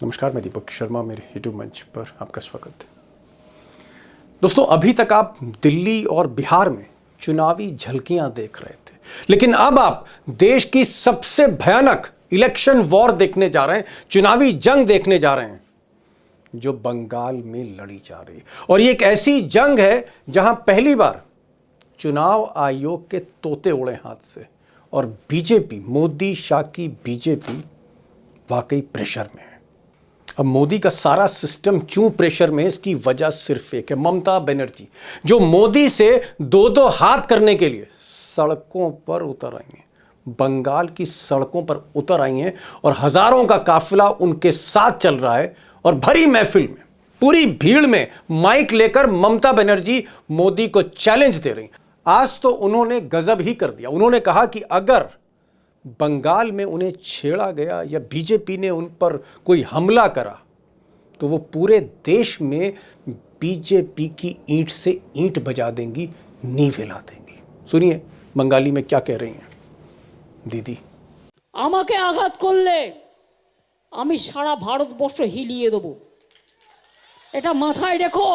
नमस्कार, मैं दीपक शर्मा, मेरे यूट्यूब मंच पर आपका स्वागत है। दोस्तों, अभी तक आप दिल्ली और बिहार में चुनावी झलकियां देख रहे थे, लेकिन अब आप देश की सबसे भयानक इलेक्शन वॉर देखने जा रहे हैं, चुनावी जंग देखने जा रहे हैं जो बंगाल में लड़ी जा रही है। और ये एक ऐसी जंग है जहां पहली बार चुनाव आयोग के तोते उड़े हाथ से और बीजेपी, मोदी शाह की बीजेपी वाकई प्रेशर में है। अब मोदी का सारा सिस्टम क्यों प्रेशर में है, इसकी वजह सिर्फ एक है, ममता बनर्जी, जो मोदी से दो दो हाथ करने के लिए सड़कों पर उतर आई हैं, बंगाल की सड़कों पर उतर आई हैं और हजारों का काफिला उनके साथ चल रहा है। और भरी महफिल में, पूरी भीड़ में माइक लेकर ममता बनर्जी मोदी को चैलेंज दे रही। आज तो उन्होंने गजब ही कर दिया। उन्होंने कहा कि अगर बंगाल में उन्हें छेड़ा गया या बीजेपी ने उन पर कोई हमला करा तो वो पूरे देश में बीजेपी की ईंट से ईंट बजा देंगी, नींव हिला देंगी। सुनिए बंगाली में क्या कह रही हैं दीदी। আমাকে আঘাত করলে আমি সারা ভারতবর্ষ হিলিয়ে দেব, এটা মাথায় রেখো।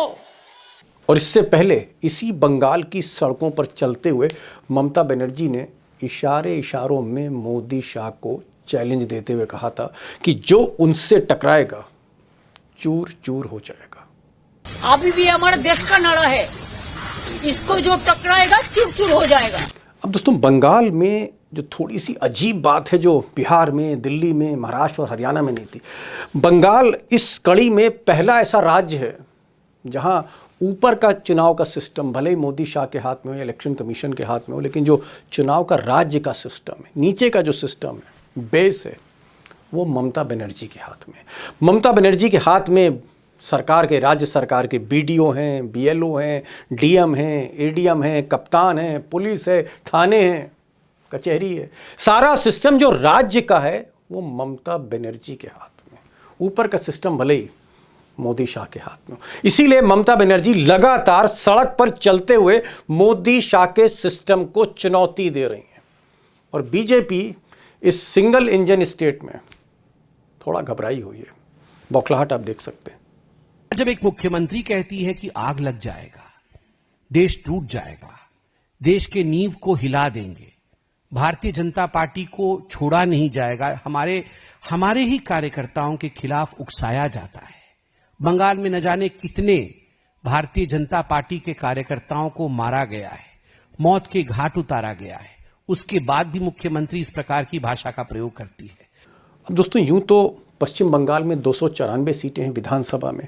और इससे पहले इसी बंगाल की सड़कों पर चलते हुए ममता बनर्जी ने इशारों में मोदी शाह को चैलेंज देते हुए कहा था कि जो उनसे टकराएगा चूर चूर हो जाएगा। अभी भी हमारा देश का नारा है, इसको जो टकराएगा चूर चूर हो जाएगा। अब दोस्तों, बंगाल में जो थोड़ी सी अजीब बात है, जो बिहार में, दिल्ली में, महाराष्ट्र और हरियाणा में नहीं थी, बंगाल इस कड़ी में पहला ऐसा राज्य है जहां ऊपर का चुनाव का सिस्टम भले ही मोदी शाह के हाथ में हो या इलेक्शन कमीशन के हाथ में हो, लेकिन जो चुनाव का राज्य का सिस्टम है, नीचे का जो सिस्टम है, बेस है, वो ममता बनर्जी के हाथ में। ममता बनर्जी के हाथ में सरकार के, राज्य सरकार के बीडीओ हैं, बीएलओ हैं, डीएम हैं, एडीएम हैं, कप्तान हैं, पुलिस है, थाने हैं, कचहरी है। सारा सिस्टम जो राज्य का है वो ममता बनर्जी के हाथ में। ऊपर का सिस्टम भले ही मोदी शाह के हाथ में। इसीलिए ममता बनर्जी लगातार सड़क पर चलते हुए मोदी शाह के सिस्टम को चुनौती दे रही हैं। और बीजेपी इस सिंगल इंजन स्टेट में थोड़ा घबराई हुई है। बौखलाहट आप देख सकते हैं। जब एक मुख्यमंत्री कहती है कि आग लग जाएगा, देश टूट जाएगा, देश के नींव को हिला देंगे, भारतीय जनता पार्टी को छोड़ा नहीं जाएगा, हमारे ही कार्यकर्ताओं के खिलाफ उकसाया जाता है। बंगाल में न जाने कितने भारतीय जनता पार्टी के कार्यकर्ताओं को मारा गया है, मौत के घाट उतारा गया है, उसके बाद भी मुख्यमंत्री इस प्रकार की भाषा का प्रयोग करती है। अब दोस्तों, यूं तो पश्चिम बंगाल में 294 सीटें हैं विधानसभा में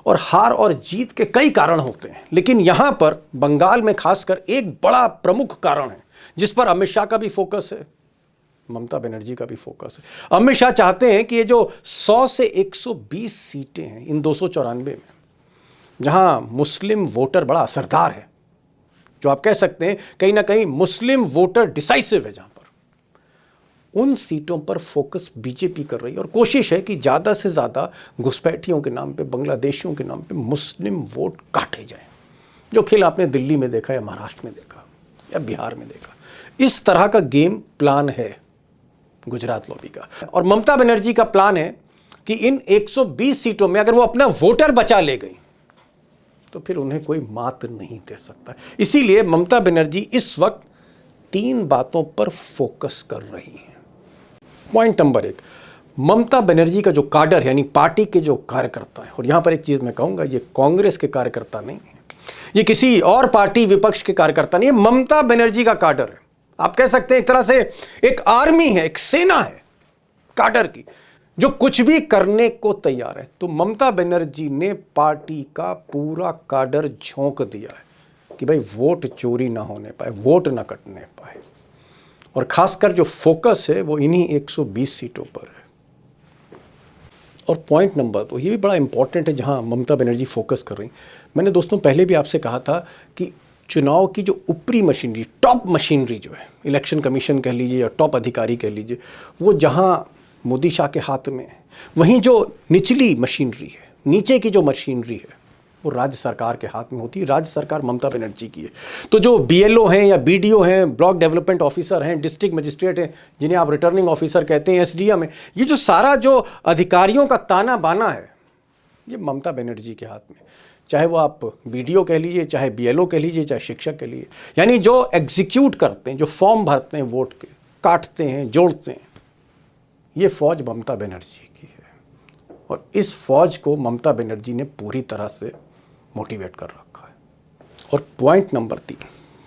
और हार और जीत के कई कारण होते हैं, लेकिन यहां पर बंगाल में खासकर एक बड़ा प्रमुख कारण है जिस पर अमित शाह का भी फोकस है, ममता बनर्जी का भी फोकस है। अमित शाह चाहते हैं कि ये जो 100 से 120 सीटें हैं इन 294 में, जहां मुस्लिम वोटर बड़ा असरदार है, जो आप कह सकते हैं कहीं ना कहीं मुस्लिम वोटर डिसाइसिव है, जहां पर उन सीटों पर फोकस बीजेपी कर रही है और कोशिश है कि ज्यादा से ज्यादा घुसपैठियों के नाम पे, बांग्लादेशियों के नाम पे मुस्लिम वोट काटे जाएं। जो खेल आपने दिल्ली में देखा या महाराष्ट्र में देखा या बिहार में देखा, इस तरह का गेम प्लान है गुजरात लॉबी का। और ममता बनर्जी का प्लान है कि इन 120 सीटों में अगर वो अपना वोटर बचा ले गई तो फिर उन्हें कोई मात नहीं दे सकता। इसीलिए ममता बनर्जी इस वक्त 3 बातों पर फोकस कर रही हैं। पॉइंट नंबर 1, ममता बनर्जी का जो काडर है, यानी पार्टी के जो कार्यकर्ता है, और यहां पर एक चीज मैं कहूंगा, ये कांग्रेस के कार्यकर्ता नहीं है, ये किसी और पार्टी विपक्ष के कार्यकर्ता नहीं है, ममता बनर्जी का काडर है। आप कह सकते हैं एक तरह से एक आर्मी है, एक सेना है काडर की, जो कुछ भी करने को तैयार है। तो ममता बनर्जी ने पार्टी का पूरा काडर झोंक दिया है कि भाई वोट चोरी ना होने पाए, वोट ना कटने पाए। और खासकर जो फोकस है वो इन्हीं 120 सीटों पर है। और पॉइंट नंबर 2, ये भी बड़ा इंपॉर्टेंट है जहां ममता बनर्जी फोकस कर रही। मैंने दोस्तों पहले भी आपसे कहा था कि चुनाव की जो ऊपरी मशीनरी, टॉप मशीनरी जो है, इलेक्शन कमीशन कह लीजिए या टॉप अधिकारी कह लीजिए, वो जहां मोदी शाह के हाथ में है, वहीं जो निचली मशीनरी है, नीचे की जो मशीनरी है, वो राज्य सरकार के हाथ में होती है। राज्य सरकार ममता बनर्जी की है। तो जो BLO हैं या BDO हैं, ब्लॉक डेवलपमेंट ऑफिसर हैं, डिस्ट्रिक्ट मजिस्ट्रेट हैं, जिन्हें आप रिटर्निंग ऑफिसर कहते हैं, SDM है, ये जो सारा जो अधिकारियों का ताना बाना है, ये ममता बनर्जी के हाथ में। चाहे वो आप BDO कह लीजिए, चाहे BLO कह लीजिए, चाहे शिक्षक कह लीजिए, यानी जो एग्जीक्यूट करते हैं, जो फॉर्म भरते हैं वोट के, काटते हैं, जोड़ते हैं, ये फौज ममता बनर्जी की है। और इस फौज को ममता बनर्जी ने पूरी तरह से मोटिवेट कर रखा है। और पॉइंट नंबर 3,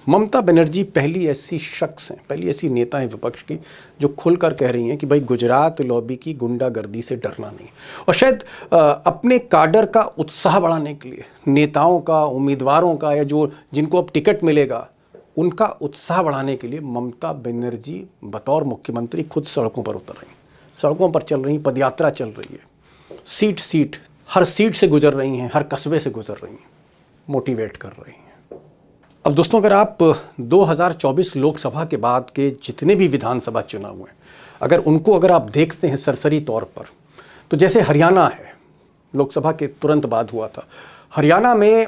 ममता बनर्जी पहली ऐसी शख्स हैं, पहली ऐसी नेता हैं विपक्ष की जो खुलकर कह रही हैं कि भाई गुजरात लॉबी की गुंडागर्दी से डरना नहीं। और शायद अपने काडर का उत्साह बढ़ाने के लिए, नेताओं का, उम्मीदवारों का, या जो जिनको अब टिकट मिलेगा उनका उत्साह बढ़ाने के लिए ममता बनर्जी बतौर मुख्यमंत्री खुद सड़कों पर उतर रही हैं, सड़कों पर चल रही हैं, पदयात्रा चल रही है, सीट सीट, हर सीट से गुजर रही हैं, हर कस्बे से गुजर रही हैं, मोटिवेट कर रही हैं। अब दोस्तों, अगर आप 2024 लोकसभा के बाद के जितने भी विधानसभा चुनाव हुए, अगर आप देखते हैं सरसरी तौर पर, तो जैसे हरियाणा है, लोकसभा के तुरंत बाद हुआ था, हरियाणा में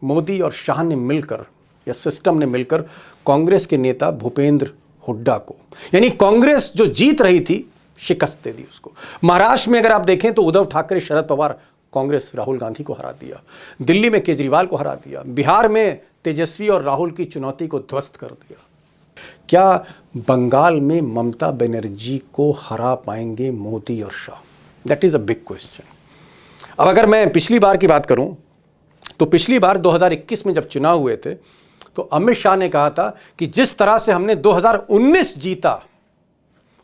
मोदी और शाह ने मिलकर, या सिस्टम ने मिलकर, कांग्रेस के नेता भूपेंद्र हुड्डा को, यानी कांग्रेस जो जीत रही थी, शिकस्त दे दी उसको। महाराष्ट्र में अगर आप देखें तो उद्धव ठाकरे, शरद पवार, कांग्रेस राहुल गांधी को हरा दिया। दिल्ली में केजरीवाल को हरा दिया। बिहार में तेजस्वी और राहुल की चुनौती को ध्वस्त कर दिया। क्या बंगाल में ममता बनर्जी को हरा पाएंगे मोदी और Shah? That is a big question. अब अगर मैं पिछली बार की बात करूं, तो पिछली बार 2021 में जब चुनाव हुए थे, तो अमित शाह ने कहा था कि जिस तरह से हमने 2019 जीता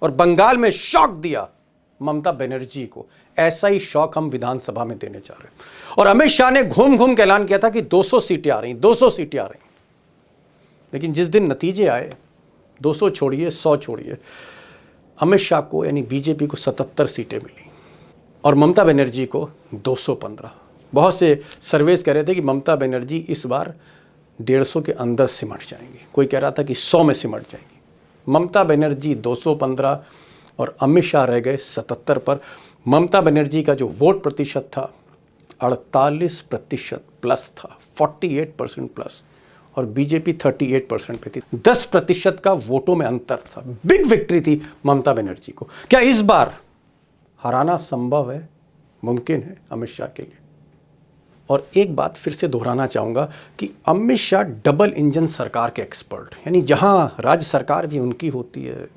और बंगाल में शॉक दिया ममता बनर्जी को, ऐसा ही शॉक हम विधानसभा में देने जा रहे हैं। और अमित शाह ने घूम घूम के ऐलान किया था कि 200 सीटें आ रही, 200 सीटें आ रही। लेकिन जिस दिन नतीजे आए, 200 छोड़िए, 100 छोड़िए, अमित शाह को यानी बीजेपी को 77 सीटें मिली और ममता बनर्जी को 215। बहुत से सर्वेस कह रहे थे कि ममता बनर्जी इस बार 150 के अंदर सिमट जाएंगी, कोई कह रहा था कि 100 में सिमट जाएंगी। ममता बनर्जी 215 और अमित शाह रह गए 77 पर। ममता बनर्जी का जो वोट प्रतिशत था 48% प्लस था, 48% प्लस, और बीजेपी 38% पे थी। 10% का वोटों में अंतर था। बिग विक्ट्री थी ममता बनर्जी को। क्या इस बार हराना संभव है, मुमकिन है अमित शाह के लिए? और एक बात फिर से दोहराना चाहूँगा कि अमित शाह डबल इंजन सरकार के एक्सपर्ट, यानी जहाँ राज्य सरकार भी उनकी होती है,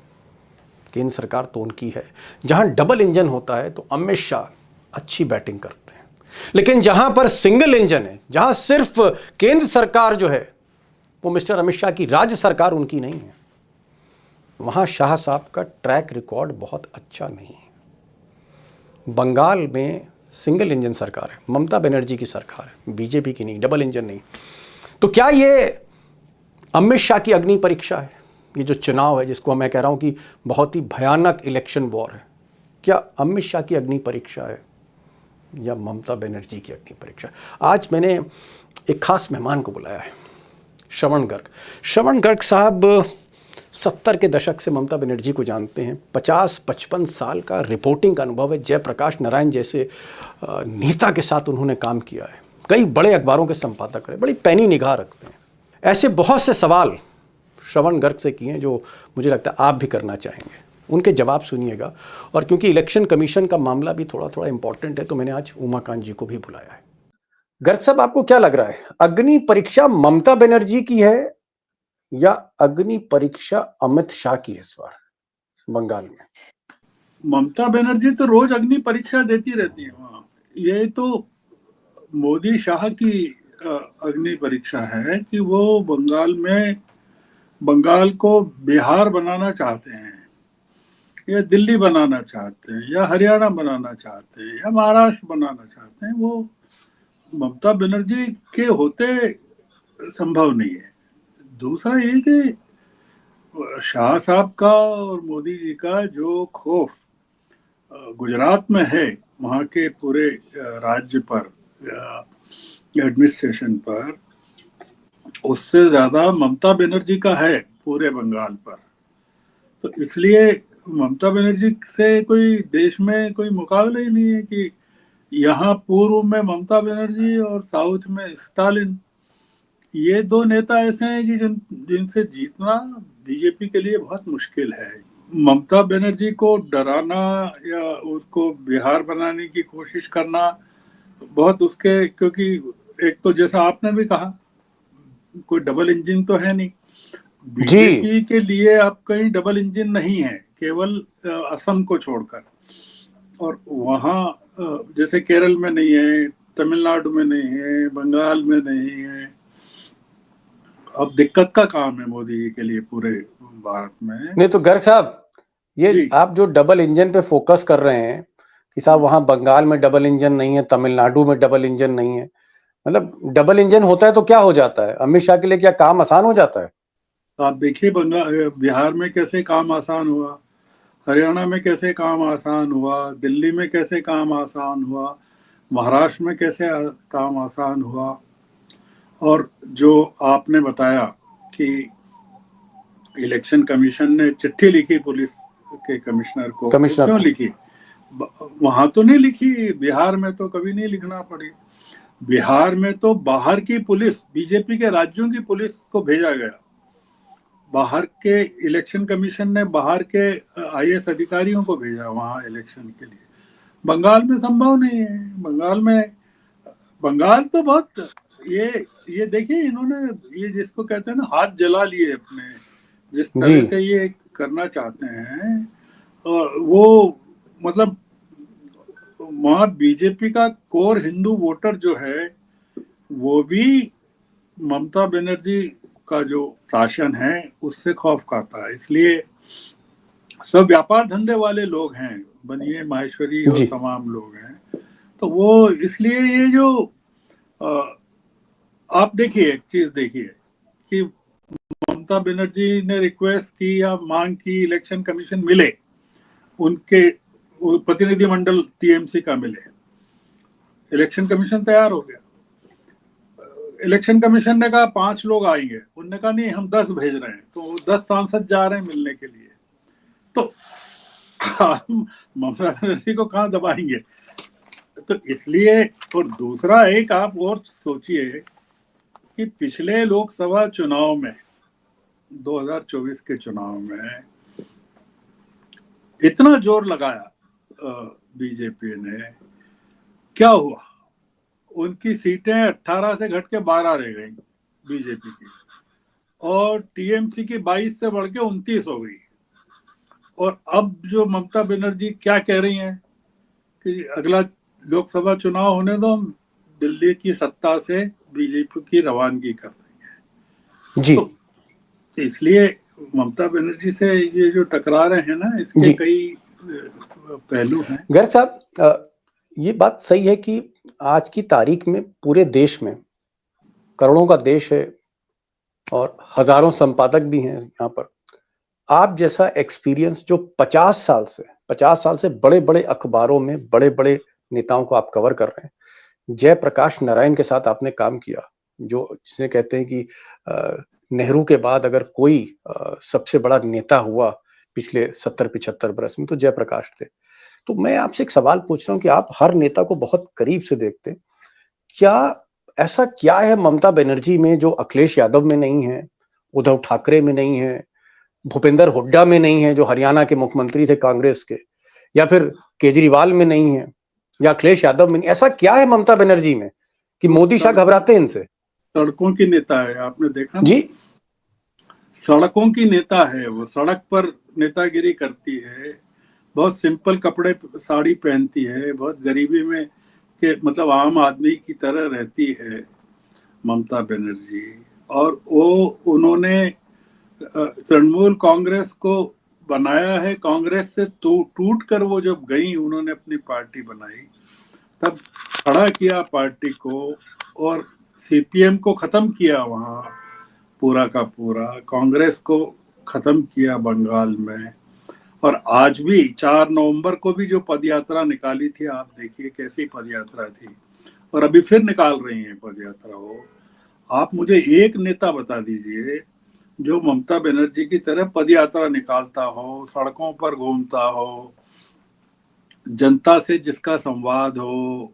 केंद्र सरकार तो उनकी है, जहाँ डबल इंजन होता है तो अमित शाह अच्छी बैटिंग करते हैं। लेकिन जहाँ पर सिंगल इंजन है, जहाँ सिर्फ केंद्र सरकार जो है वो मिस्टर अमित शाह की, राज्य सरकार उनकी नहीं है, वहाँ शाह साहब का ट्रैक रिकॉर्ड बहुत अच्छा नहीं है। बंगाल में सिंगल इंजन सरकार है, ममता बनर्जी की सरकार है, बीजेपी की नहीं, डबल इंजन नहीं। तो क्या ये अमित शाह की अग्नि परीक्षा है? ये जो चुनाव है, जिसको मैं कह रहा हूं कि बहुत ही भयानक इलेक्शन वॉर है, क्या अमित शाह की अग्नि परीक्षा है या ममता बनर्जी की अग्नि परीक्षा? आज मैंने एक खास मेहमान को बुलाया है, श्रवण गर्ग। श्रवण गर्ग साहब 70 के दशक से ममता बनर्जी को जानते हैं। 50-55 साल का रिपोर्टिंग का अनुभव है। जयप्रकाश नारायण जैसे नेता के साथ उन्होंने काम किया है। कई बड़े अखबारों के संपादक रहे, बड़ी पैनी निगाह रखते हैं। ऐसे बहुत से सवाल श्रवण गर्ग से किए हैं जो मुझे लगता है आप भी करना चाहेंगे। उनके जवाब सुनिएगा। और क्योंकि इलेक्शन कमीशन का मामला भी थोड़ा थोड़ा इंपॉर्टेंट है, तो मैंने आज उमाकांत जी को भी बुलाया है। गर्ग साहब, आपको क्या लग रहा है, अग्नि परीक्षा ममता बनर्जी की है या अग्नि परीक्षा अमित शाह की है इस बार बंगाल में? ममता बनर्जी तो रोज अग्नि परीक्षा देती रहती है वहां। ये तो मोदी शाह की अग्नि परीक्षा है कि वो बंगाल को बिहार बनाना चाहते हैं, या दिल्ली बनाना चाहते हैं, या हरियाणा बनाना चाहते हैं, या महाराष्ट्र बनाना चाहते हैं। वो ममता बनर्जी के होते संभव नहीं है। दूसरा ये कि शाह साहब का और मोदी जी का जो खौफ गुजरात में है, वहाँ के पूरे राज्य पर, एडमिनिस्ट्रेशन पर, उससे ज्यादा ममता बनर्जी का है पूरे बंगाल पर। तो इसलिए ममता बनर्जी से कोई देश में कोई मुकाबला ही नहीं है कि यहाँ पूर्व में ममता बनर्जी और साउथ में स्टालिन, ये दो नेता ऐसे हैं कि जिनसे जीतना बीजेपी के लिए बहुत मुश्किल है। ममता बनर्जी को डराना या उसको बिहार बनाने की कोशिश करना बहुत उसके, क्योंकि एक तो जैसा आपने भी कहा, कोई डबल इंजन तो है नहीं जी बीजेपी के लिए। अब कहीं डबल इंजन नहीं है, केवल असम को छोड़कर। और वहाँ जैसे केरल में नहीं है, तमिलनाडु में नहीं है, बंगाल में नहीं है। अब दिक्कत का काम है मोदी जी के लिए पूरे भारत में। नहीं तो गर्ग साहब, ये जी। आप जो डबल इंजन पे फोकस कर रहे हैं कि साहब वहां बंगाल में डबल इंजन नहीं है, तमिलनाडु में डबल इंजन नहीं है, मतलब डबल इंजन होता है तो क्या हो जाता है? अमित शाह के लिए क्या काम आसान हो जाता है? आप देखिए बंगाल बिहार में कैसे काम आसान हुआ, हरियाणा में कैसे काम आसान हुआ, दिल्ली में कैसे काम आसान हुआ, महाराष्ट्र में कैसे काम आसान हुआ। और जो आपने बताया कि इलेक्शन कमीशन ने चिट्ठी लिखी पुलिस के कमिश्नर को, वो कमिश्नर क्यों को। लिखी? वहां तो नहीं लिखी, बिहार में तो कभी नहीं लिखना पड़ी। बिहार में तो बाहर की पुलिस, बीजेपी के राज्यों की पुलिस को भेजा गया। बाहर के इलेक्शन कमीशन ने बाहर के आईएएस अधिकारियों को भेजा वहां इलेक्शन के लिए। बंगाल में संभव नहीं है। बंगाल तो बहुत, ये देखिए इन्होंने, ये जिसको कहते हैं ना हाथ जला लिए अपने, जिस जी तरह से ये करना चाहते हैं। और वो मतलब वहाँ बीजेपी का कोर हिंदू वोटर जो है वो भी ममता बनर्जी का जो शासन है उससे खौफ खाता है। इसलिए सब व्यापार धंधे वाले लोग हैं, बनिए माहेश्वरी और जी तमाम लोग हैं। तो वो इसलिए ये जो अ, आप देखिए, एक चीज देखिए कि ममता बनर्जी ने रिक्वेस्ट की या मांग की इलेक्शन कमीशन मिले, उनके वो प्रतिनिधिमंडल टीएमसी का मिले, इलेक्शन कमीशन तैयार हो गया। इलेक्शन कमीशन ने कहा 5 लोग आएंगे, उनने कहा नहीं हम 10 भेज रहे हैं, तो 10 सांसद जा रहे हैं मिलने के लिए। तो ममता बनर्जी को कहाँ दबाएंगे? तो इसलिए, और दूसरा एक आप और सोचिए कि पिछले लोकसभा चुनाव में, 2024 के चुनाव में इतना जोर लगाया बीजेपी ने, क्या हुआ? उनकी सीटें 18 से घट के 12 रह गई बीजेपी की, और टीएमसी की 22 से बढ़ के 29 हो गई। और अब जो ममता बनर्जी क्या कह रही हैं कि अगला लोकसभा चुनाव होने दो, हम दिल्ली की सत्ता से बीजेपी की रवानगी कर देंगे। जी तो इसलिए ममता बनर्जी से ये जो टकरा रहे हैं ना, इसके जी कई पहलू हैं। गर्ग साहब, ये बात सही है कि आज की तारीख में पूरे देश में, करोड़ों का देश है और हजारों संपादक भी हैं यहाँ पर, आप जैसा एक्सपीरियंस जो 50 साल से बड़े बड़े अखबारों में बड़े बड़े नेताओं को आप कवर कर रहे हैं, जयप्रकाश नारायण के साथ आपने काम किया, जो जिसे कहते हैं कि नेहरू के बाद अगर कोई सबसे बड़ा नेता हुआ पिछले 70-75 बरस में तो जयप्रकाश थे। तो मैं आपसे एक सवाल पूछ रहा हूँ कि आप हर नेता को बहुत करीब से देखते हैं, क्या ऐसा क्या है ममता बनर्जी में जो अखिलेश यादव में नहीं है, उद्धव ठाकरे में नहीं है, भूपेंद्र हुड्डा में नहीं है जो हरियाणा के मुख्यमंत्री थे कांग्रेस के, या फिर केजरीवाल में नहीं है, या अखिलेश यादव में नहीं? ऐसा क्या है ममता बनर्जी में कि वो मोदी शाह घबराते हैं इनसे? सड़कों की नेता है, आपने देखा ना, जी सड़कों की नेता है वो, सड़क पर नेतागिरी करती है। बहुत सिंपल कपड़े साड़ी पहनती है, बहुत गरीबी में के मतलब आम आदमी की तरह रहती है ममता बनर्जी। और वो उन्होंने तृणमूल कांग्रेस को बनाया है, कांग्रेस से टूट कर वो जब गई, उन्होंने अपनी पार्टी बनाई, तब खड़ा किया पार्टी को और सीपीएम को खत्म किया वहाँ, पूरा का पूरा कांग्रेस को खत्म किया बंगाल में। और आज भी 4 नवंबर को भी जो पदयात्रा निकाली थी, आप देखिए कैसी पदयात्रा थी, और अभी फिर निकाल रही हैं पदयात्रा वो। आप मुझे एक नेता बता दीजिए जो ममता बनर्जी की तरह पदयात्रा निकालता हो, सड़कों पर घूमता हो, जनता से जिसका संवाद हो,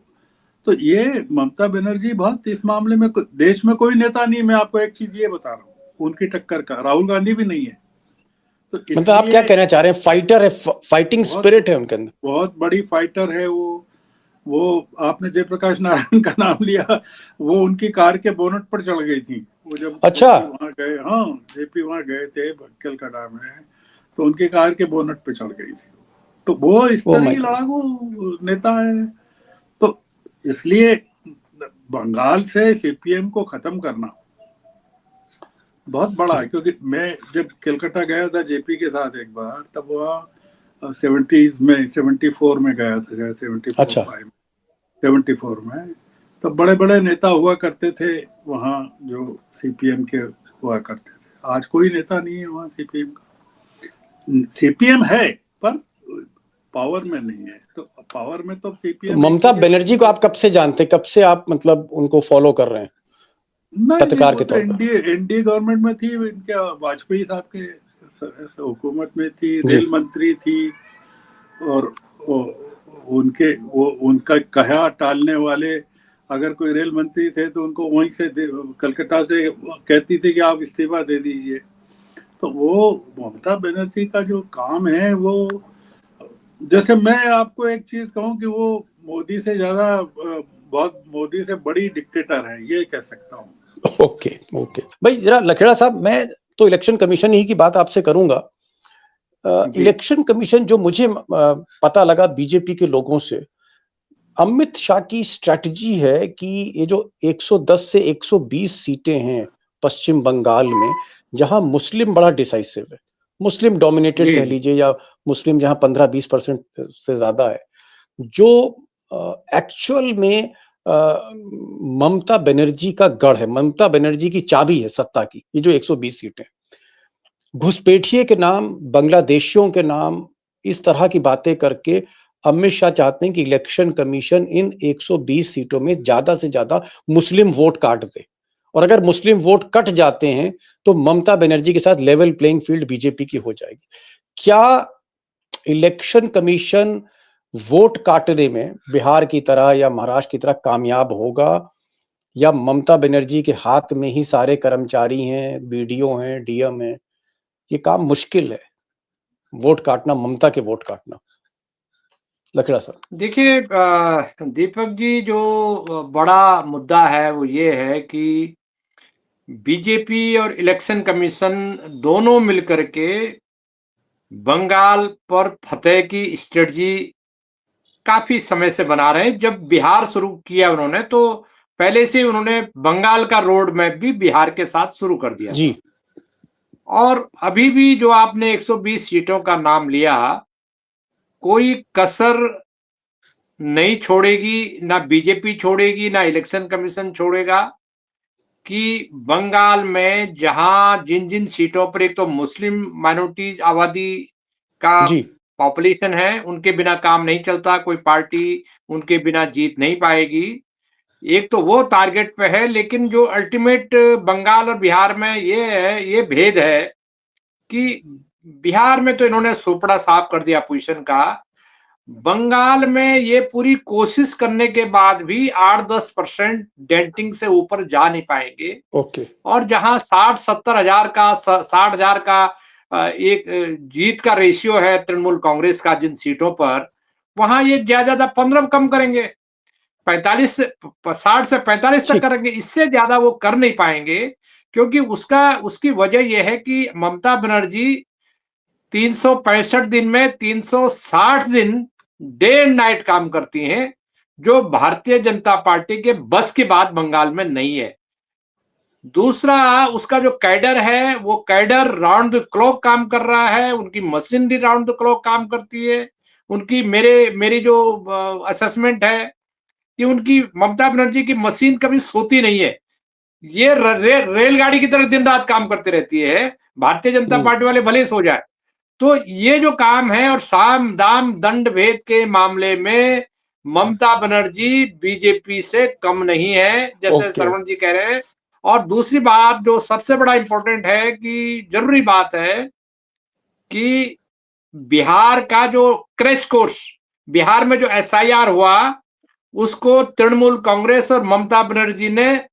तो ये ममता बनर्जी बहुत इस मामले में देश में कोई नेता नहीं, मैं आपको एक चीज ये बता रहा हूँ, उनकी टक्कर का राहुल गांधी भी नहीं है। तो मतलब आप क्या इसलिए कहना चाह रहे हैं, फाइटर है, फाइटिंग बहुत स्पिरिट है उनके अंदर। बहुत बड़ी फाइटर है वो आपने जयप्रकाश नारायण का नाम लिया, वो उनकी कार के बोनट पर चढ़ गई थी, वो जब अच्छा। जेपी वहां गए, हाँ जेपी वहां गए थे कलकत्ता में, तो उनकी कार के बोनट पे चढ़ गई थी। तो वो इस ओ तरह माय की गॉड। लड़ाकू नेता है। तो इसलिए बंगाल से सीपीएम को खत्म करना बहुत बड़ा है, क्योंकि मैं जब कलकत्ता गया था जेपी के साथ एक बार, तब वहाँ 70s में 74 में गया था, शायद 74 अच्छा। 5 74 में, तब बड़े बड़े नेता हुआ करते थे वहाँ जो सीपीएम के हुआ करते थे। आज कोई नेता नहीं है वहाँ सीपीएम का। सीपीएम है पर पावर में नहीं है, तो पावर में तो तो सीपीएम एक ममता ही है। बनर्जी को आप कब से जानते, कब से आप मतलब उनको फॉलो कर रहे हैं नहीं नहीं, पत्रकार वो के तो तौर पर? एनडीए गवर्नमेंट में थी, इनके वाजपेयी साहब के हुकूमत में थी, जी। रेल मंत्री थी, और वो वो उनका कहा टालने वाले अगर कोई रेल मंत्री थे तो उनको वहीं से कलकत्ता से कहती थी कि आप इस्तीफा दे दीजिए। तो वो ममता बनर्जी का जो काम है वो, जैसे मैं आपको एक चीज कहूं कि वो मोदी से ज्यादा बहुत मोदी से बड़ी डिक्टेटर है, ये कह सकता हूँ। ओके ओके भाई, जरा लखेड़ा साहब, मैं तो इलेक्शन कमीशन ही की बात आपसे करूंगा। जी इलेक्शन कमीशन जो मुझे पता लगा बीजेपी के लोगों से, अमित शाह की स्ट्रैटेजी है कि ये जो 110 से 120 सीटें हैं पश्चिम बंगाल में, जहां मुस्लिम बड़ा डिसाइसिव है, मुस्लिम डोमिनेटेड जी कह जी लीजिए, या मुस्लिम जहां 15-20% से ज्यादा है, जो एक्चुअल में ममता बनर्जी का गढ़ है, ममता बनर्जी की चाबी है सत्ता की, ये जो 120 सीटें, घुसपैठिए के नाम, बांग्लादेशियों के नाम, इस तरह की बातें करके अमित शाह चाहते हैं कि इलेक्शन कमीशन इन 120 सीटों में ज्यादा से ज्यादा मुस्लिम वोट काट दे, और अगर मुस्लिम वोट कट जाते हैं तो ममता बनर्जी के साथ लेवल प्लेइंग फील्ड बीजेपी की हो जाएगी। क्या इलेक्शन कमीशन वोट काटने में बिहार की तरह या महाराष्ट्र की तरह कामयाब होगा, या ममता बनर्जी के हाथ में ही सारे कर्मचारी हैं, बीडीओ हैं, डीएम हैं, ये काम मुश्किल है, वोट काटना, ममता के वोट काटना? लकड़ा सर। देखिए दीपक जी, जो बड़ा मुद्दा है वो ये है कि बीजेपी और इलेक्शन कमीशन दोनों मिलकर के बंगाल पर फतेह की स्ट्रेटजी काफी समय से बना रहे हैं। जब बिहार शुरू किया उन्होंने, तो पहले से उन्होंने बंगाल का रोड मैप भी बिहार के साथ शुरू कर दिया जी। था। और अभी भी जो आपने 120 सीटों का नाम लिया, कोई कसर नहीं छोड़ेगी, ना बीजेपी छोड़ेगी, ना इलेक्शन कमीशन छोड़ेगा, कि बंगाल में जहां जिन जिन सीटों पर एक तो मुस्लिम माइनॉरिटी आबादी का जी। पॉपुलेशन है, उनके बिना काम नहीं चलता, कोई पार्टी उनके बिना जीत नहीं पाएगी। एक तो वो टारगेट पे है, लेकिन जो अल्टीमेट बंगाल और बिहार में ये है, ये भेद है कि बिहार में तो इन्होंने सोपड़ा साफ कर दिया अपोजिशन का। बंगाल में ये पूरी कोशिश करने के बाद भी 8-10% डेंटिंग से ऊपर जा नहीं पाएंगे। ओके। और जहां 60-70 हजार का 60 हजार का एक जीत का रेशियो है तृणमूल कांग्रेस का जिन सीटों पर, वहां ये ज्यादा 15 कम करेंगे, 45 से 60 से 45 तक ठीक। करेंगे, इससे ज्यादा वो कर नहीं पाएंगे। क्योंकि उसकी वजह यह है कि ममता बनर्जी 365 दिन में 360 दिन डे एंड नाइट काम करती हैं, जो भारतीय जनता पार्टी के बस की बात बंगाल में नहीं है। दूसरा, उसका जो कैडर है, वो कैडर राउंड द क्लॉक काम कर रहा है, उनकी मशीनरी राउंड द क्लॉक काम करती है। उनकी मेरी जो असेसमेंट है कि उनकी ममता बनर्जी की मशीन कभी सोती नहीं है। ये रेलगाड़ी की तरह दिन रात काम करती रहती है। भारतीय जनता पार्टी वाले भले ही सो जाए। तो ये जो काम है, और साम दाम दंड भेद के मामले में ममता बनर्जी बीजेपी से कम नहीं है, जैसे ओके। श्रवण जी कह रहे हैं। और दूसरी बात जो सबसे बड़ा इंपॉर्टेंट है, कि जरूरी बात है कि बिहार का जो क्रैश कोर्स, बिहार में जो एसआईआर हुआ, उसको तृणमूल कांग्रेस और ममता बनर्जी ने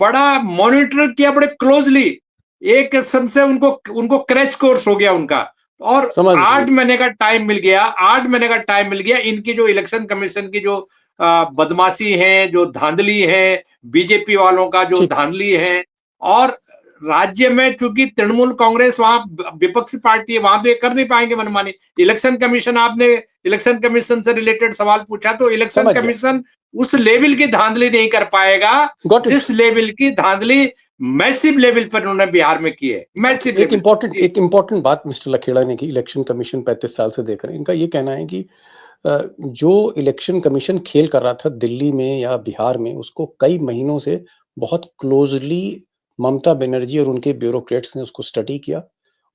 बड़ा मॉनिटर किया, बड़े क्लोजली। एक किस्म से उनको उनको क्रैश कोर्स हो गया उनका। और समझ 8 गए। महीने का टाइम मिल गया, 8 महीने का टाइम मिल गया। इनकी जो इलेक्शन कमीशन की जो बदमाशी है, जो धांधली है, बीजेपी वालों का जो ठीक। धांधली है, और राज्य में चूंकि तृणमूल कांग्रेस वहां विपक्षी पार्टी है, वहां तो ये कर नहीं पाएंगे मनमानी। इलेक्शन कमीशन, आपने इलेक्शन कमीशन से रिलेटेड सवाल पूछा, तो इलेक्शन समझ गया। कमीशन उस लेवल की धांधली नहीं कर पाएगा गॉट इट। जिस लेवल की धांधली मैसिव लेवल पर उन्होंने बिहार में की है। मैसिव एक लेवल। इंपॉर्टेंट बात मिस्टर लखेड़ा ने की, इलेक्शन कमीशन 35 साल से देख रहे हैं। इनका ये कहना है कि जो इलेक्शन कमीशन खेल कर रहा था दिल्ली में या बिहार में, उसको कई महीनों से बहुत क्लोजली ममता बनर्जी और उनके ब्यूरोक्रेट्स ने उसको स्टडी किया,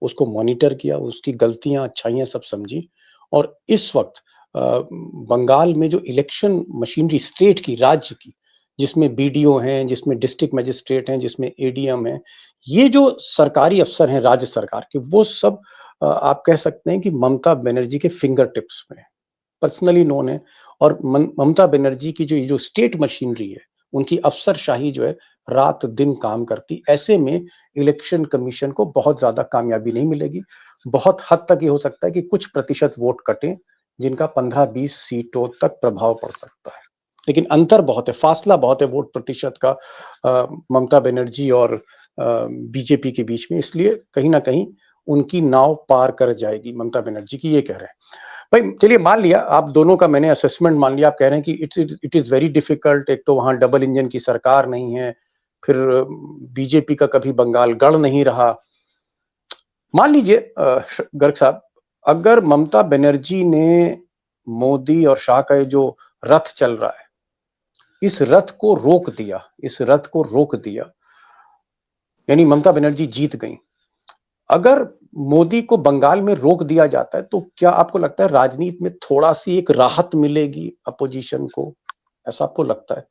उसको मॉनिटर किया, उसकी गलतियां अच्छाइयां सब समझी। और इस वक्त बंगाल में जो इलेक्शन मशीनरी स्टेट की, राज्य की, जिसमें बीडीओ हैं, जिसमें डिस्ट्रिक्ट मजिस्ट्रेट हैं, जिसमें एडीएम हैं, ये जो सरकारी अफसर हैं राज्य सरकार के, वो सब आप कह सकते हैं कि ममता बनर्जी के फिंगर टिप्स में पर्सनली नोन है। और ममता बनर्जी की जो स्टेट मशीनरी है, उनकी अफसरशाही जो है रात दिन काम करती। ऐसे में इलेक्शन कमीशन को बहुत ज्यादा कामयाबी नहीं मिलेगी। बहुत हद तक ये हो सकता है कि कुछ प्रतिशत वोट कटें, जिनका 15-20 सीटों तक प्रभाव पड़ सकता है। लेकिन अंतर बहुत है, फासला बहुत है वोट प्रतिशत का ममता बनर्जी और बीजेपी के बीच में। इसलिए कहीं ना कहीं उनकी नाव पार कर जाएगी ममता बनर्जी की, ये कह रहे हैं भाई। चलिए मान लिया आप दोनों का, मैंने असेसमेंट मान लिया। आप कह रहे हैं कि इट इज वेरी डिफिकल्ट। एक तो वहां डबल इंजन की सरकार नहीं है, फिर बीजेपी का कभी बंगाल गढ़ नहीं रहा। मान लीजिए गर्ग साहब, अगर ममता बनर्जी ने मोदी और शाह का जो रथ चल रहा है, इस रथ को रोक दिया, यानी ममता बनर्जी जीत गई। अगर मोदी को बंगाल में रोक दिया जाता है, तो क्या आपको लगता है राजनीति में थोड़ा सी एक राहत मिलेगी अपोजिशन को? ऐसा आपको लगता है?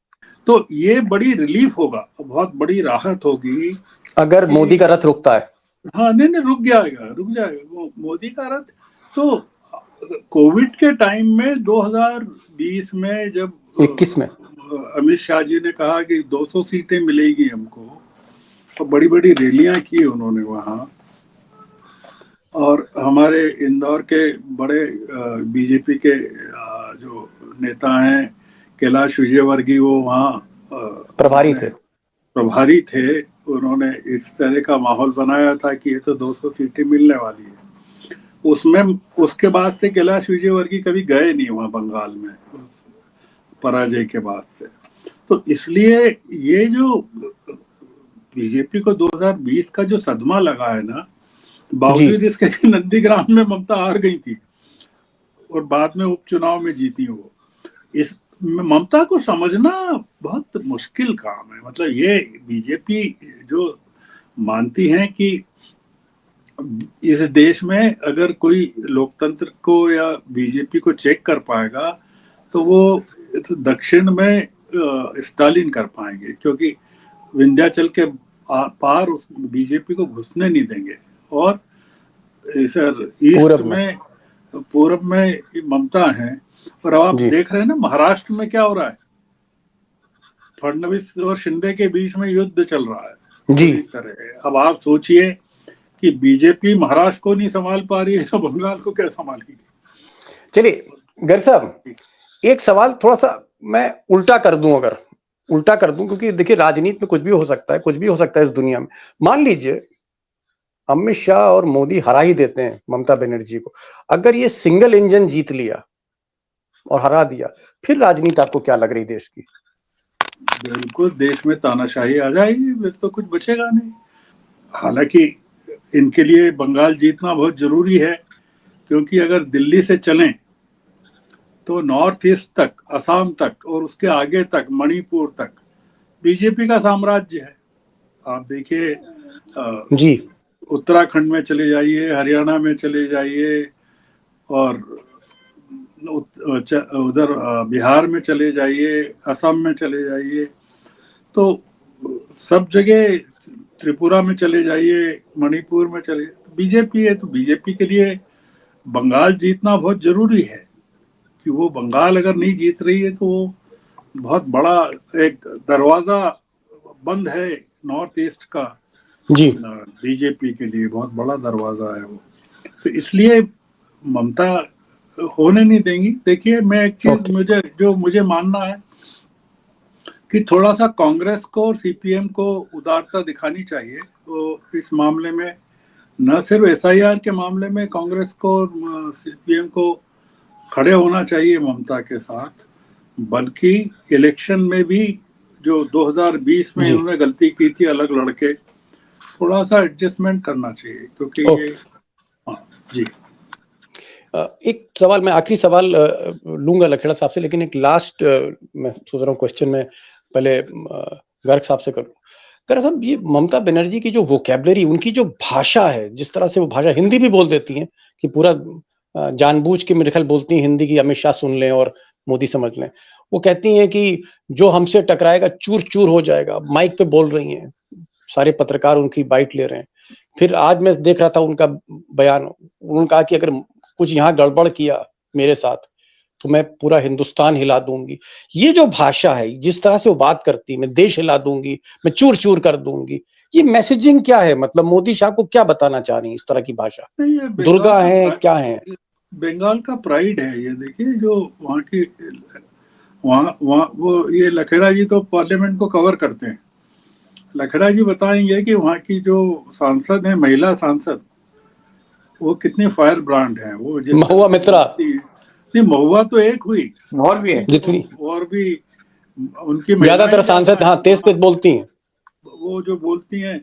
तो ये बड़ी रिलीफ होगा, बहुत बड़ी राहत होगी अगर मोदी का रथ रुकता है। हाँ, नहीं, रुक जाएगा वो मोदी का रथ। तो कोविड के टाइम में 2020 में जब 21 में अमित शाह जी ने कहा कि 200 सीटें मिलेगी हमको, तो बड़ी बड़ी रैलियां की उन्होंने वहां। और हमारे इंदौर के बड़े बीजेपी के जो नेता हैं कैलाश विजयवर्गीय, वो वहाँ प्रभारी थे। उन्होंने इस तरह का माहौल बनाया था कि ये तो 200 सीटें मिलने वाली है। उसमें उसके बाद से कैलाश विजयवर्गीय कभी गए नहीं वहाँ बंगाल में, उस पराजय के बाद से। तो इसलिए ये जो बीजेपी को 2020 का जो सदमा लगा है ना, बावजूद इसके नंदीग्राम में ममता हार गई थी और बाद में उपचुनाव में जीती वो। इस ममता को समझना बहुत मुश्किल काम है। मतलब ये बीजेपी जो मानती है कि इस देश में अगर कोई लोकतंत्र को या बीजेपी को चेक कर पाएगा, तो वो दक्षिण में स्टालिन कर पाएंगे, क्योंकि विंध्याचल के पार उस बीजेपी को घुसने नहीं देंगे। और सर ईस्ट पूरब में ममता है। और अब आप देख रहे हैं ना महाराष्ट्र में क्या हो रहा है, फडणवीस और शिंदे के बीच में युद्ध चल रहा है जी तरह। अब आप सोचिए कि बीजेपी महाराष्ट्र को नहीं संभाल पा रही है, तो बंगाल को क्या संभालेगी? चलिए गर्ग साहब, एक सवाल थोड़ा सा मैं उल्टा कर दूं, क्योंकि देखिए राजनीति में कुछ भी हो सकता है इस दुनिया में। मान लीजिए अमित शाह और मोदी हरा ही देते हैं ममता बनर्जी को, अगर ये सिंगल इंजन जीत लिया और हरा दिया, फिर राजनीति आपको क्या लग रही देश की? बिल्कुल देश में तानाशाही आ जाएगी, फिर तो कुछ बचेगा नहीं। हालांकि इनके लिए बंगाल जीतना बहुत जरूरी है, क्योंकि अगर दिल्ली से चलें तो नॉर्थ ईस्ट तक, असम तक और उसके आगे तक मणिपुर तक बीजेपी का साम्राज्य है। आप देखिए जी, उत्तराखंड में चले जाइए, हरियाणा में चले जाइए, और उधर बिहार में चले जाइए, असम में चले जाइए, तो सब जगह, त्रिपुरा में चले जाइए, मणिपुर में चले, बीजेपी है। तो बीजेपी के लिए बंगाल जीतना बहुत जरूरी है, कि वो बंगाल अगर नहीं जीत रही है तो वो बहुत बड़ा एक दरवाजा बंद है नॉर्थ ईस्ट का जी बीजेपी के लिए, बहुत बड़ा दरवाजा है वो। तो इसलिए ममता होने नहीं देंगी। देखिए, मैं एक चीज मुझे मानना है कि थोड़ा सा कांग्रेस को और सीपीएम को उदारता दिखानी चाहिए। तो इस मामले में न सिर्फ एसआईआर के मामले में कांग्रेस को और सीपीएम को खड़े होना चाहिए ममता के साथ, बल्कि इलेक्शन में भी जो 2020 में इन्होंने गलती की थी अलग लड़के, थोड़ा सा एडजस्टमेंट करना चाहिए, क्योंकि ये जी। एक सवाल, मैं आखिरी सवाल लूंगा लखेड़ा साहब से, लेकिन एक लास्ट मैं सोच रहा हूँ क्वेश्चन में पहले गर्ग साहब से करूँ। गर्ग साहब, ये ममता बनर्जी की जो वोकैबुलरी, उनकी जो भाषा है, जिस तरह से वो भाषा, हिंदी भी बोल देती हैं कि पूरा जानबूझ के मेरे ख्याल बोलती हैं हिंदी की, अमित शाह सुन लें और मोदी समझ लें। वो कहती हैं कि जो हमसे टकराएगा चूर चूर हो जाएगा, माइक पे बोल रही हैं, सारे पत्रकार उनकी बाइट ले रहे हैं। फिर आज मैं देख रहा था उनका बयान, उन्होंने कहा कि अगर कुछ यहाँ गड़बड़ किया मेरे साथ तो मैं पूरा हिंदुस्तान हिला दूंगी। ये जो भाषा है, जिस तरह से वो बात करती है, मैं देश हिला दूंगी, मैं चूर चूर कर दूंगी, ये मैसेजिंग क्या है? मतलब मोदी शाह को क्या बताना चाह रही है इस तरह की भाषा? दुर्गा है, क्या है? बंगाल का प्राइड है ये। देखिए, जो वहाँ की वहाँ वो ये लखेड़ा जी तो पार्लियामेंट को कवर करते हैं। लखेड़ा जी बताएंगे कि वहाँ की जो सांसद है, महिला सांसद, वो कितने फायर ब्रांड हैं। वो महुआ मित्रा, नहीं, महुआ तो एक हुई, और भी है जितनी और भी उनकी ज्यादातर सांसद हाँ तेज तेज बोलती हैं, वो जो बोलती हैं।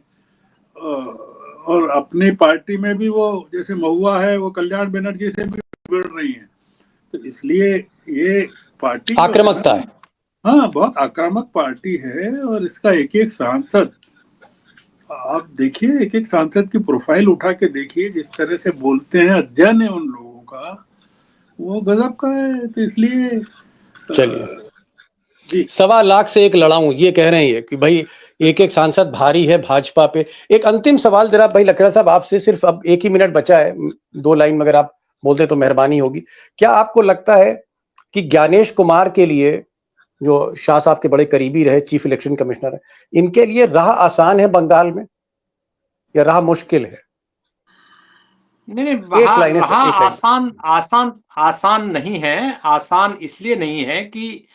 और अपनी पार्टी में भी वो, जैसे महुआ है, वो कल्याण बनर्जी से भी बिगड़ रही हैं। तो इसलिए ये पार्टी आक्रामकता है। हाँ, बहुत आक्रामक पार्टी है। और इसका एक एक सांसद, आप देखिए, एक एक सांसद की प्रोफाइल उठा के देखिए, जिस तरह से बोलते हैं, अध्ययन है उन लोगों का, वो गजब का है। तो इसलिए चलिए, जी, 1.25 लाख से एक लड़ाऊं, ये कह रहे हैं कि भाई एक एक सांसद भारी है भाजपा पे। एक अंतिम सवाल जरा भाई लखेड़ा साहब आपसे, सिर्फ अब 1 ही मिनट बचा है, 2 लाइन में अगर आप बोलते तो मेहरबानी होगी। क्या आपको लगता है कि ज्ञानेश कुमार के लिए, जो शाह साहब के बड़े करीबी रहे, चीफ इलेक्शन कमिश्नर है, इनके लिए राह आसान है बंगाल में या राह मुश्किल है? नहीं, वहाँ आसान नहीं है। आसान इसलिए नहीं है कि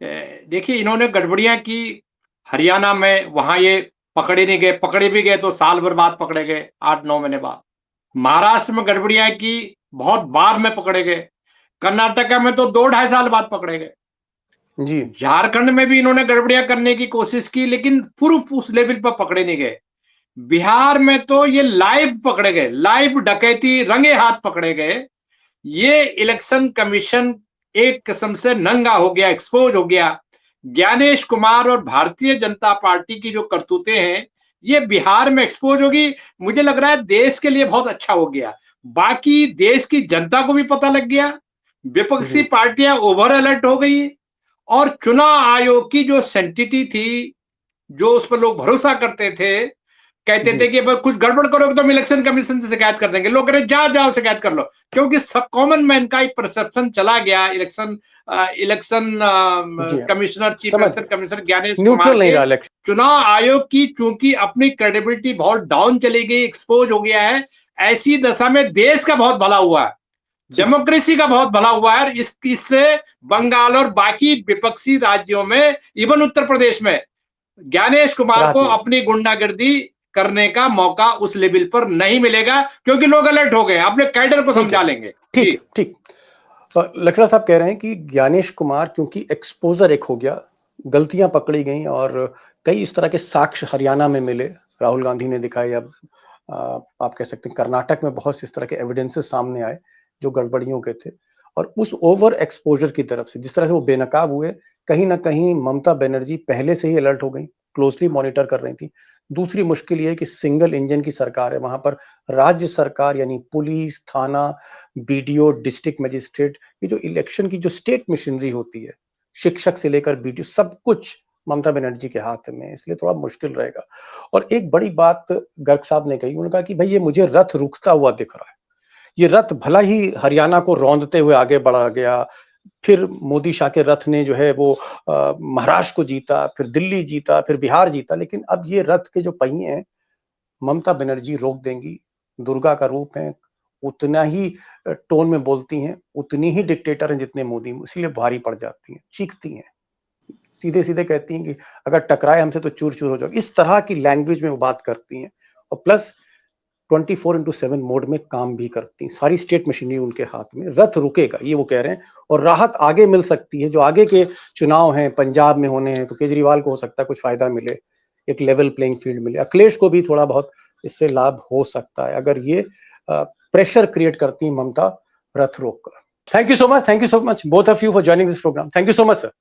देखिए, इन्होंने गड़बड़ियां की हरियाणा में, वहां ये पकड़े नहीं गए, पकड़े भी गए तो साल भर बाद पकड़े गए, 8-9 महीने बाद। महाराष्ट्र में गड़बड़ियां की, बहुत बाद में पकड़े गए। कर्नाटका में तो 2-2.5 साल बाद पकड़े गए जी। झारखंड में भी इन्होंने गड़बड़ियां करने की कोशिश की, लेकिन प्रूफ उस लेवल पर पकड़े नहीं गए। बिहार में तो ये लाइव पकड़े गए, लाइव डकैती, रंगे हाथ पकड़े गए। ये इलेक्शन कमीशन एक किस्म से नंगा हो गया, एक्सपोज हो गया। ज्ञानेश कुमार और भारतीय जनता पार्टी की जो करतूतें हैं, ये बिहार में एक्सपोज होगी। मुझे लग रहा है देश के लिए बहुत अच्छा हो गया। बाकी देश की जनता को भी पता लग गया, विपक्षी पार्टियां ओवर अलर्ट हो गई, और चुनाव आयोग की जो सेंटिटी थी, जो उस पर लोग भरोसा करते थे, कहते थे कि अगर कुछ गड़बड़ करोगे तो हम इलेक्शन कमीशन से शिकायत कर देंगे, लोग कह रहे जाओ शिकायत कर लो, क्योंकि सब कॉमन मैन का एक परसेप्शन चला गया election commissioner, chief election commissioner Gyanesh Kumar के, चुनाव आयोग की चूंकि अपनी क्रेडिबिलिटी बहुत डाउन चली गई, एक्सपोज हो गया है। ऐसी दशा में देश का बहुत भला हुआ है, डेमोक्रेसी का बहुत भला हुआ है। इससे बंगाल और बाकी विपक्षी राज्यों में, इवन उत्तर प्रदेश में, ज्ञानेश कुमार को अपनी गुंडागर्दी करने का मौका उस लेवल पर नहीं मिलेगा, क्योंकि लोग अलर्ट हो गए, अपने कैडर को समझा लेंगे। ठीक। लखेड़ा साहब कह रहे हैं कि ज्ञानेश कुमार क्योंकि एक्सपोजर एक हो गया, गलतियां पकड़ी गई और कई इस तरह के साक्ष्य हरियाणा में मिले, राहुल गांधी ने दिखाए, अब आप कह सकते हैं कर्नाटक में बहुत से इस तरह के एविडेंसेस सामने आए जो गड़बड़ियों के थे। और उस ओवर एक्सपोजर की तरफ से जिस तरह से वो बेनकाब हुए, कहीं ना कहीं ममता बनर्जी पहले से ही अलर्ट हो गई, क्लोजली मॉनिटर कर रही थी। दूसरी मुश्किल ये है कि सिंगल इंजन की सरकार है, वहां पर राज्य सरकार यानी पुलिस, थाना, बीडीओ, डिस्ट्रिक्ट मजिस्ट्रेट, ये जो इलेक्शन की जो स्टेट मशीनरी होती है, शिक्षक से लेकर बीडीओ, सब कुछ ममता बनर्जी के हाथ में, इसलिए थोड़ा मुश्किल रहेगा। और एक बड़ी बात गर्ग साहब ने कही, उन्होंने कहा कि भाई ये मुझे रथ रुकता हुआ दिख रहा है। ये रथ भला ही हरियाणा को रौंदते हुए आगे बढ़ा गया, फिर मोदी शाह के रथ ने जो है वो महाराष्ट्र को जीता, फिर दिल्ली जीता, फिर बिहार जीता, लेकिन अब ये रथ के जो पहिए हैं ममता बनर्जी रोक देंगी। दुर्गा का रूप है, उतना ही टोन में बोलती हैं, उतनी ही डिक्टेटर हैं जितने मोदी, इसीलिए भारी पड़ जाती हैं, चीखती हैं, सीधे सीधे कहती हैं कि अगर टकराए हमसे तो चूर चूर हो जाओ। इस तरह की लैंग्वेज में वो बात करती हैं और प्लस 24/7 मोड में काम भी करती हैं। सारी स्टेट मशीनरी उनके हाथ में, रथ रुकेगा ये वो कह रहे हैं। और राहत आगे मिल सकती है, जो आगे के चुनाव हैं पंजाब में होने हैं तो केजरीवाल को हो सकता है कुछ फायदा मिले, एक लेवल प्लेइंग फील्ड मिले, अखिलेश को भी थोड़ा बहुत इससे लाभ हो सकता है अगर ये प्रेशर क्रिएट करती है ममता रथ रोक कर। Thank you so much both of you for joining this programme. Thank you so much sir.